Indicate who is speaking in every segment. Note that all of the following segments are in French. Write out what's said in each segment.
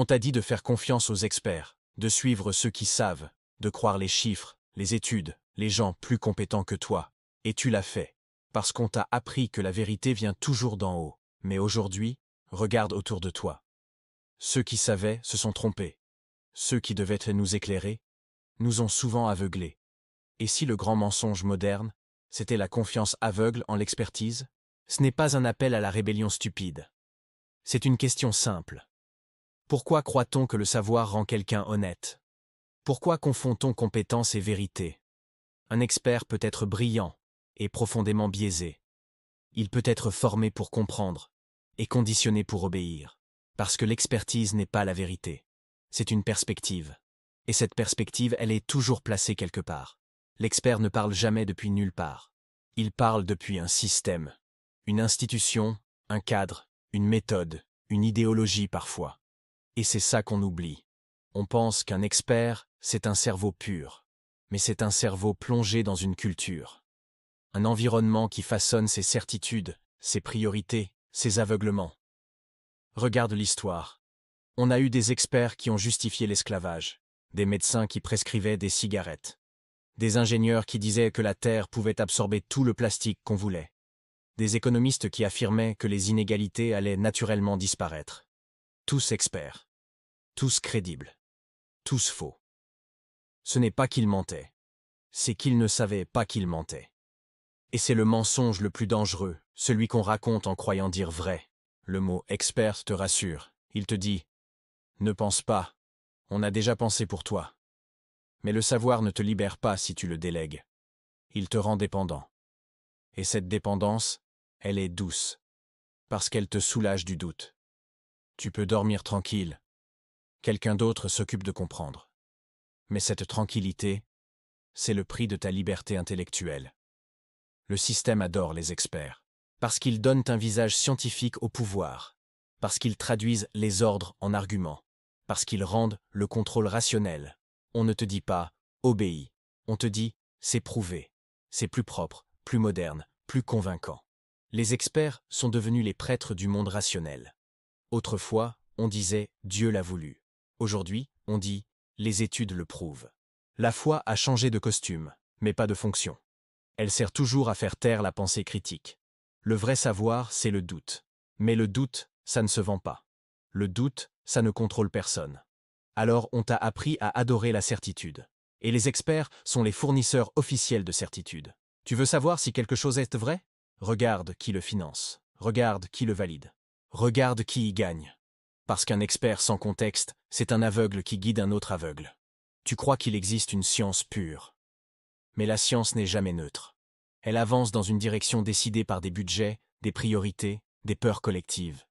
Speaker 1: On t'a dit de faire confiance aux experts, de suivre ceux qui savent, de croire les chiffres, les études, les gens plus compétents que toi. Et tu l'as fait. Parce qu'on t'a appris que la vérité vient toujours d'en haut. Mais aujourd'hui, regarde autour de toi. Ceux qui savaient se sont trompés. Ceux qui devaient nous éclairer nous ont souvent aveuglés. Et si le grand mensonge moderne, c'était la confiance aveugle en l'expertise? Ce n'est pas un appel à la rébellion stupide. C'est une question simple. Pourquoi croit-on que le savoir rend quelqu'un honnête? Pourquoi confond-on compétence et vérité? Un expert peut être brillant et profondément biaisé. Il peut être formé pour comprendre et conditionné pour obéir. Parce que l'expertise n'est pas la vérité. C'est une perspective. Et cette perspective, elle est toujours placée quelque part. L'expert ne parle jamais depuis nulle part. Il parle depuis un système, une institution, un cadre, une méthode, une idéologie parfois. Et c'est ça qu'on oublie. On pense qu'un expert, c'est un cerveau pur. Mais c'est un cerveau plongé dans une culture. Un environnement qui façonne ses certitudes, ses priorités, ses aveuglements. Regarde l'histoire. On a eu des experts qui ont justifié l'esclavage, des médecins qui prescrivaient des cigarettes, des ingénieurs qui disaient que la Terre pouvait absorber tout le plastique qu'on voulait, des économistes qui affirmaient que les inégalités allaient naturellement disparaître. Tous experts, tous crédibles, tous faux. Ce n'est pas qu'ils mentaient, c'est qu'ils ne savaient pas qu'ils mentaient. Et c'est le mensonge le plus dangereux, celui qu'on raconte en croyant dire vrai. Le mot « expert » te rassure, il te dit « Ne pense pas, on a déjà pensé pour toi ». Mais le savoir ne te libère pas si tu le délègues. Il te rend dépendant. Et cette dépendance, elle est douce, parce qu'elle te soulage du doute. Tu peux dormir tranquille. Quelqu'un d'autre s'occupe de comprendre. Mais cette tranquillité, c'est le prix de ta liberté intellectuelle. Le système adore les experts, parce qu'ils donnent un visage scientifique au pouvoir, parce qu'ils traduisent les ordres en arguments, parce qu'ils rendent le contrôle rationnel. On ne te dit pas « obéis », on te dit « c'est prouvé », c'est plus propre, plus moderne, plus convaincant. Les experts sont devenus les prêtres du monde rationnel. Autrefois, on disait « Dieu l'a voulu ». Aujourd'hui, on dit « les études le prouvent ». La foi a changé de costume, mais pas de fonction. Elle sert toujours à faire taire la pensée critique. Le vrai savoir, c'est le doute. Mais le doute, ça ne se vend pas. Le doute, ça ne contrôle personne. Alors on t'a appris à adorer la certitude. Et les experts sont les fournisseurs officiels de certitude. Tu veux savoir si quelque chose est vrai? Regarde qui le finance. Regarde qui le valide. Regarde qui y gagne. Parce qu'un expert sans contexte, c'est un aveugle qui guide un autre aveugle. Tu crois qu'il existe une science pure. Mais la science n'est jamais neutre. Elle avance dans une direction décidée par des budgets, des priorités, des peurs collectives.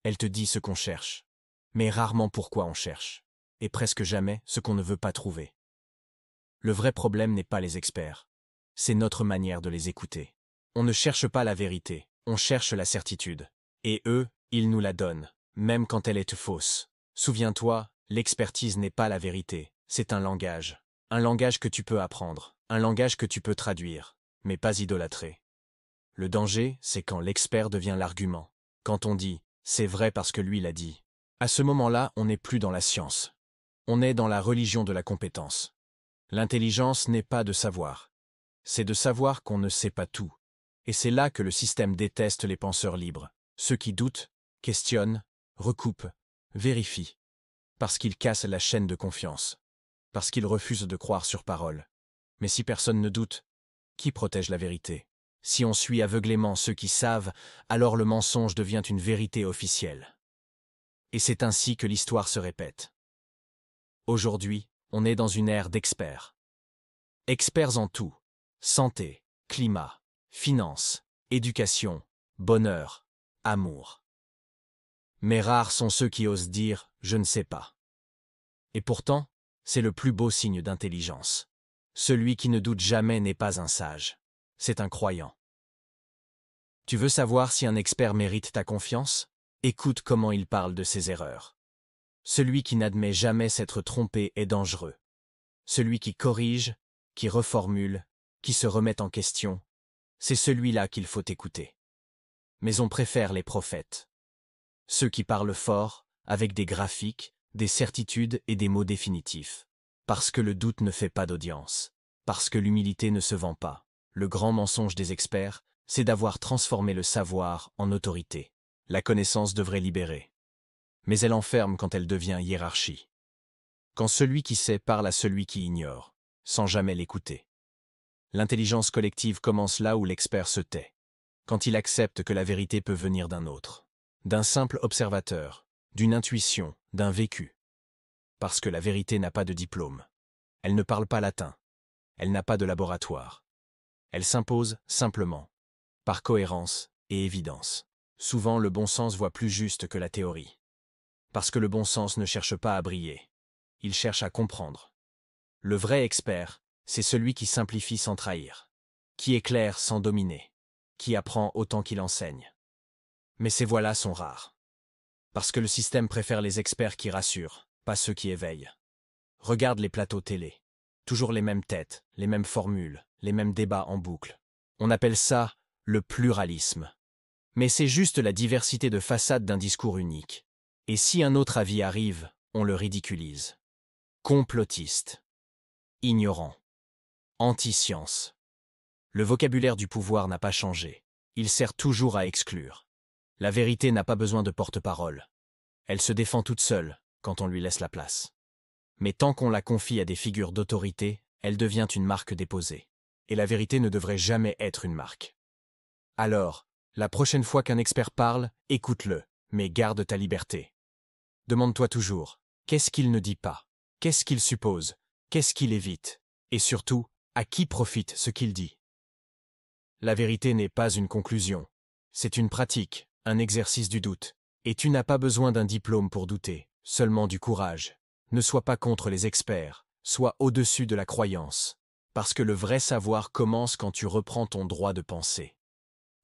Speaker 1: Elle te dit ce qu'on cherche, mais rarement pourquoi on cherche, et presque jamais ce qu'on ne veut pas trouver. Le vrai problème n'est pas les experts, c'est notre manière de les écouter. On ne cherche pas la vérité, on cherche la certitude. Et eux, ils nous la donnent, même quand elle est fausse. Souviens-toi, l'expertise n'est pas la vérité, c'est un langage. Un langage que tu peux apprendre, un langage que tu peux traduire, mais pas idolâtrer. Le danger, c'est quand l'expert devient l'argument. Quand on dit « c'est vrai parce que lui l'a dit ». À ce moment-là, on n'est plus dans la science. On est dans la religion de la compétence. L'intelligence n'est pas de savoir. C'est de savoir qu'on ne sait pas tout. Et c'est là que le système déteste les penseurs libres. Ceux qui doutent, questionnent, recoupent, vérifient. Parce qu'ils cassent la chaîne de confiance. Parce qu'ils refusent de croire sur parole. Mais si personne ne doute, qui protège la vérité? Si on suit aveuglément ceux qui savent, alors le mensonge devient une vérité officielle. Et c'est ainsi que l'histoire se répète. Aujourd'hui, on est dans une ère d'experts. Experts en tout. Santé, climat, finances, éducation, bonheur, amour. Mais rares sont ceux qui osent dire « je ne sais pas ». Et pourtant, c'est le plus beau signe d'intelligence. Celui qui ne doute jamais n'est pas un sage. C'est un croyant. Tu veux savoir si un expert mérite ta confiance? Écoute comment il parle de ses erreurs. Celui qui n'admet jamais s'être trompé est dangereux. Celui qui corrige, qui reformule, qui se remet en question, c'est celui-là qu'il faut écouter. Mais on préfère les prophètes. Ceux qui parlent fort, avec des graphiques, des certitudes et des mots définitifs. Parce que le doute ne fait pas d'audience. Parce que l'humilité ne se vend pas. Le grand mensonge des experts, c'est d'avoir transformé le savoir en autorité. La connaissance devrait libérer. Mais elle enferme quand elle devient hiérarchie. Quand celui qui sait parle à celui qui ignore, sans jamais l'écouter. L'intelligence collective commence là où l'expert se tait. Quand il accepte que la vérité peut venir d'un autre, d'un simple observateur, d'une intuition, d'un vécu. Parce que la vérité n'a pas de diplôme. Elle ne parle pas latin. Elle n'a pas de laboratoire. Elle s'impose simplement, par cohérence et évidence. Souvent, le bon sens voit plus juste que la théorie. Parce que le bon sens ne cherche pas à briller. Il cherche à comprendre. Le vrai expert, c'est celui qui simplifie sans trahir, qui éclaire sans dominer, qui apprend autant qu'il enseigne. Mais ces voix-là sont rares. Parce que le système préfère les experts qui rassurent, pas ceux qui éveillent. Regarde les plateaux télé. Toujours les mêmes têtes, les mêmes formules, les mêmes débats en boucle. On appelle ça le pluralisme. Mais c'est juste la diversité de façades d'un discours unique. Et si un autre avis arrive, on le ridiculise. Complotiste. Ignorant. Anti-science. Le vocabulaire du pouvoir n'a pas changé. Il sert toujours à exclure. La vérité n'a pas besoin de porte-parole. Elle se défend toute seule, quand on lui laisse la place. Mais tant qu'on la confie à des figures d'autorité, elle devient une marque déposée. Et la vérité ne devrait jamais être une marque. Alors, la prochaine fois qu'un expert parle, écoute-le, mais garde ta liberté. Demande-toi toujours, qu'est-ce qu'il ne dit pas? Qu'est-ce qu'il suppose? Qu'est-ce qu'il évite? Et surtout, à qui profite ce qu'il dit? La vérité n'est pas une conclusion. C'est une pratique, un exercice du doute. Et tu n'as pas besoin d'un diplôme pour douter, seulement du courage. Ne sois pas contre les experts, sois au-dessus de la croyance. Parce que le vrai savoir commence quand tu reprends ton droit de penser.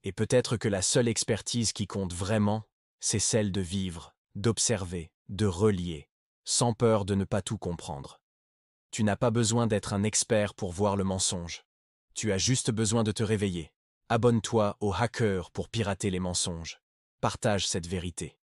Speaker 1: Et peut-être que la seule expertise qui compte vraiment, c'est celle de vivre, d'observer, de relier, sans peur de ne pas tout comprendre. Tu n'as pas besoin d'être un expert pour voir le mensonge. Tu as juste besoin de te réveiller. Abonne-toi au hacker pour pirater les mensonges. Partage cette vérité.